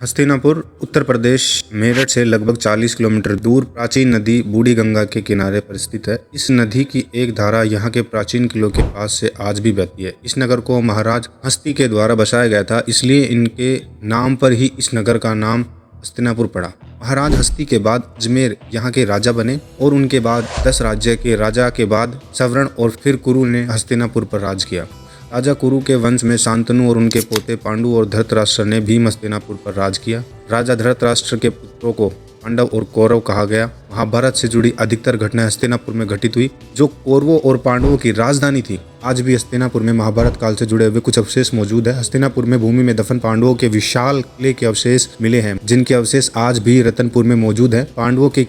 हस्तिनापुर उत्तर प्रदेश मेरठ से लगभग 40 किलोमीटर दूर प्राचीन नदी बूढ़ी गंगा के किनारे पर स्थित है। इस नदी की एक धारा यहाँ के प्राचीन किलों के पास से आज भी बहती है। इस नगर को महाराज हस्ती के द्वारा बसाया गया था, इसलिए इनके नाम पर ही इस नगर का नाम हस्तिनापुर पड़ा। महाराज हस्ती के बाद अजमेर यहाँ के राजा बने और उनके बाद 10 राज्य के राजा के बाद सवर्ण और फिर कुरु ने हस्तिनापुर पर राज किया। राजा कुरु के वंश में शांतनु और उनके पोते पांडु और धृतराष्ट्र ने भी हस्तिनापुर पर राज किया। राजा धृतराष्ट्र के पुत्रों को पांडव और कौरव कहा गया। महाभारत से जुड़ी अधिकतर घटनाएं हस्तिनापुर में घटित हुई, जो कौरवों और पांडवों की राजधानी थी। आज भी हस्तिनापुर में महाभारत काल से जुड़े हुए कुछ अवशेष मौजूद है। हस्तिनापुर में भूमि में दफन पांडवों के विशाल किले के अवशेष मिले हैं, जिनके अवशेष आज भी रतनपुर में मौजूद है। पांडवों के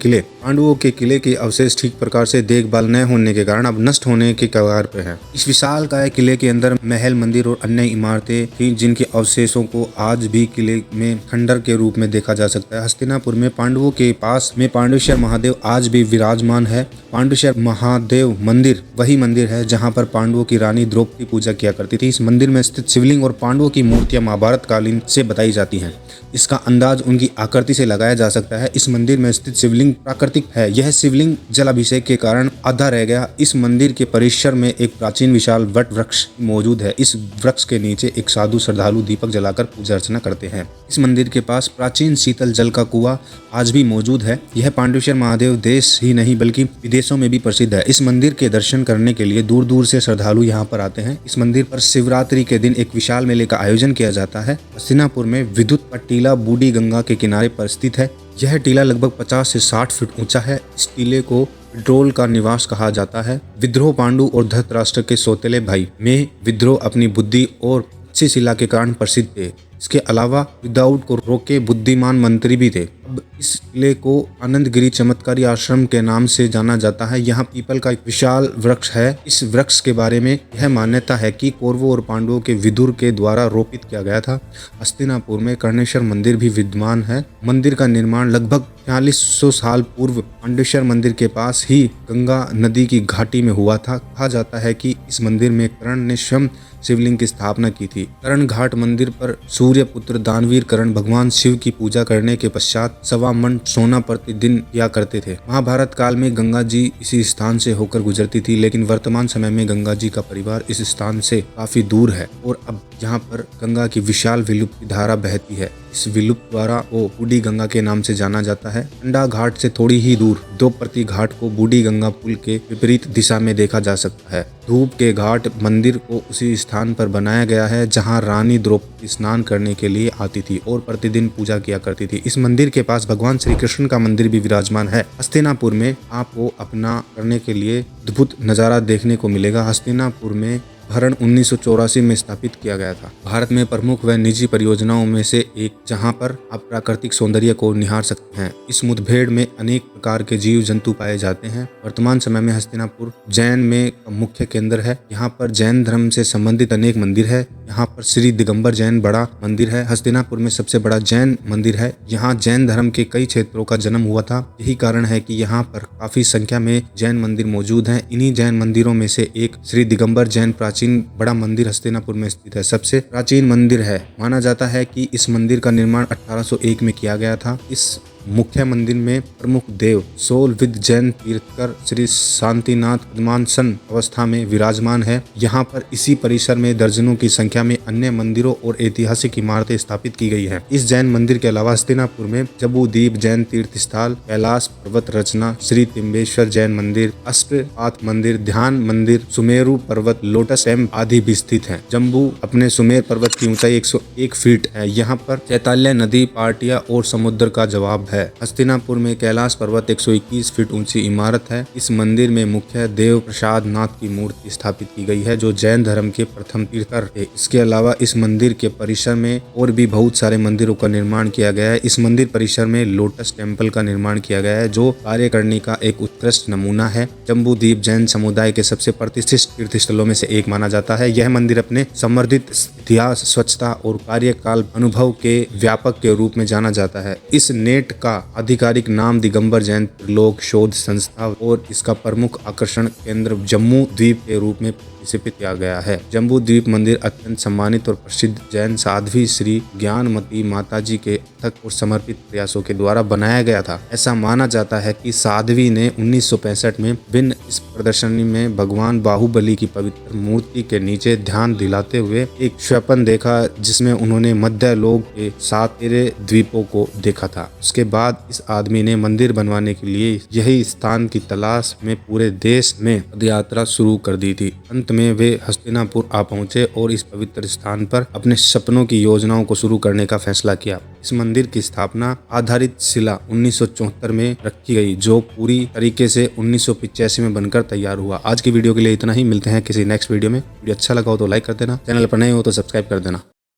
किले के अवशेष ठीक प्रकार से देखभाल न होने के कारण अब नष्ट होने के कगार पे हैं। इस विशाल काय किले के अंदर महल, मंदिर और अन्य इमारतें थी, जिनके अवशेषों को आज भी किले में खंडर के रूप में देखा जा सकता है। हस्तिनापुर में पांडवों के पास में पांडुशेर महादेव आज भी विराजमान है। पांडुशेर महादेव मंदिर वही मंदिर है जहां पर पांडवों की रानी द्रौपदी पूजा किया करती थी। इस मंदिर में स्थित शिवलिंग और पांडवों की मूर्तियां महाभारत कालीन से बताई जाती हैं। इसका अंदाज उनकी आकृति से लगाया जा सकता है। इस मंदिर में स्थित शिवलिंग प्राकृतिक है। यह शिवलिंग जलाभिषेक के कारण आधा रह गया। इस मंदिर के परिसर में एक प्राचीन विशाल वट वृक्ष मौजूद है। इस वृक्ष के नीचे एक साधु श्रद्धालु दीपक जलाकर पूजा अर्चना करते हैं। इस मंदिर के पास प्राचीन शीतल जल का कुआं आज भी मौजूद है। यह पांडुशेर महादेव देश ही नहीं बल्कि विदेशों में भी प्रसिद्ध है। इस मंदिर के दर्शन करने के लिए दूर दूर से श्रद्धालु यहाँ पर आते हैं। इस मंदिर पर शिवरात्रि के दिन एक विशाल मेले का आयोजन किया जाता है। हस्तिनापुर में विद्युत टीला बूढ़ी गंगा के किनारे पर स्थित है। यह टीला लगभग 50 से 60 फीट ऊंचा है। इस टीले को पेट्रोल का निवास कहा जाता है। विद्रोह पांडु और धृतराष्ट्र के सौतेले भाई में विद्रोह अपनी बुद्धि और अच्छी शिला के कारण प्रसिद्ध थे। इसके अलावा विदाउट को रोके बुद्धिमान मंत्री भी थे। अब इस किले को आनंदगिरी चमत्कारी आश्रम के नाम से जाना जाता है। यहाँ पीपल का एक विशाल वृक्ष है। इस वृक्ष के बारे में यह मान्यता है कि कौरवों और पांडवों के विदुर के द्वारा रोपित किया गया था। हस्तिनापुर में कर्णेश्वर मंदिर भी विद्यमान है। मंदिर का निर्माण लगभग 4600 साल पूर्व पांडुशेर मंदिर के पास ही गंगा नदी की घाटी में हुआ था। कहा जाता है कि इस मंदिर में कर्ण ने स्वयं शिवलिंग की स्थापना की थी। कर्ण घाट मंदिर पर सूर्य पुत्र दानवीर कर्ण भगवान शिव की पूजा करने के पश्चात 1.25 मन सोना प्रतिदिन किया करते थे। महाभारत काल में गंगा जी इसी स्थान से होकर गुजरती थी, लेकिन वर्तमान समय में गंगा जी का परिवार इस स्थान से काफी दूर है और अब यहाँ पर गंगा की विशाल विलुप्त धारा बहती है। इस विलुप्त द्वारा को बूढ़ी गंगा के नाम से जाना जाता है। अंडा घाट से थोड़ी ही दूर 2 प्रति घाट को बूढ़ी गंगा पुल के विपरीत दिशा में देखा जा सकता है। धूप के घाट मंदिर को उसी स्थान पर बनाया गया है जहां रानी द्रौपदी स्नान करने के लिए आती थी और प्रतिदिन पूजा किया करती थी। इस मंदिर के पास भगवान श्री कृष्ण का मंदिर भी विराजमान है। हस्तिनापुर में आपको अपना करने के लिए अद्भुत नजारा देखने को मिलेगा। हस्तिनापुर में भरण 1984 में स्थापित किया गया था। भारत में प्रमुख व निजी परियोजनाओं में से एक, जहां पर आप प्राकृतिक सौंदर्य को निहार सकते हैं। इस मुठभेड़ में अनेक प्रकार के जीव जंतु पाए जाते हैं। वर्तमान समय में हस्तिनापुर जैन में मुख्य केंद्र है। यहाँ पर जैन धर्म से संबंधित अनेक मंदिर है। यहाँ पर श्री दिगंबर जैन बड़ा मंदिर है। हस्तिनापुर में सबसे बड़ा जैन मंदिर है। यहाँ जैन धर्म के कई क्षेत्रों का जन्म हुआ था। यही कारण है कि यहाँ पर काफी संख्या में जैन मंदिर मौजूद हैं। इन्हीं जैन मंदिरों में से एक श्री दिगंबर जैन प्राचीन बड़ा मंदिर हस्तिनापुर में स्थित है। सबसे प्राचीन मंदिर है। माना जाता है कि इस मंदिर का निर्माण 1801 में किया गया था। इस मुख्य मंदिर में प्रमुख देव सोल विद जैन तीर्थकर श्री शांतिनाथ पद्मासन अवस्था में विराजमान है। यहाँ पर इसी परिसर में दर्जनों की संख्या में अन्य मंदिरों और ऐतिहासिक इमारतें स्थापित की गई हैं। इस जैन मंदिर के अलावा हस्तिनापुर में जम्बूद्वीप जैन तीर्थ स्थल, कैलाश पर्वत रचना, श्री तिम्बेश्वर जैन मंदिर, अष्टपाथ मंदिर, ध्यान मंदिर, सुमेरु पर्वत, लोटस टेम्पल आदि भी स्थित है। जम्बू अपने सुमेर पर्वत की ऊंचाई 101 फीट है। यहाँ पर चैताल्य नदी, पार्टिया और समुद्र का जवाब है। हस्तिनापुर में कैलाश पर्वत 121 फीट ऊंची इमारत है। इस मंदिर में मुख्य देव प्रसाद नाथ की मूर्ति स्थापित की गई है, जो जैन धर्म के प्रथम तीर्थकर थे। इसके अलावा इस मंदिर के परिसर में और भी बहुत सारे मंदिरों का निर्माण किया गया है। इस मंदिर परिसर में लोटस टेम्पल का निर्माण किया गया है, जो कार्यकारिणी का एक उत्कृष्ट नमूना है। जम्बूद्वीप जैन समुदाय के सबसे प्रतिष्ठित तीर्थ स्थलों में से एक माना जाता है। यह मंदिर अपने समृद्ध इतिहास, स्वच्छता और कार्यकाल अनुभव के व्यापक के रूप में जाना जाता है। इस नेट का आधिकारिक नाम दिगंबर जैन लोक शोध संस्था और इसका प्रमुख आकर्षण केंद्र जम्मू द्वीप के रूप में स्थापित किया गया है। जम्बू द्वीप मंदिर अत्यंत सम्मानित और प्रसिद्ध जैन साध्वी श्री ज्ञानमती माताजी के अथक और समर्पित प्रयासों के द्वारा बनाया गया था। ऐसा माना जाता है कि साध्वी ने 1965 में भिन्न इस प्रदर्शनी में भगवान बाहुबली की पवित्र मूर्ति के नीचे ध्यान दिलाते हुए एक स्वप्न देखा, जिसमें उन्होंने मध्य लोक के 7 द्वीपों को देखा था। उसके बाद इस आदमी ने मंदिर बनवाने के लिए यही स्थान की तलाश में पूरे देश में पदयात्रा शुरू कर दी थी। अंत में वे हस्तिनापुर आ पहुंचे और इस पवित्र स्थान पर अपने सपनों की योजनाओं को शुरू करने का फैसला किया। इस मंदिर की स्थापना आधारित शिला 1974 में रखी गई, जो पूरी तरीके से 1985 में बनकर तैयार हुआ। आज की वीडियो के लिए इतना ही। मिलते हैं किसी नेक्स्ट वीडियो में। वीडियो अच्छा लगा हो तो लाइक कर देना, चैनल पर नए हो तो सब्सक्राइब कर देना।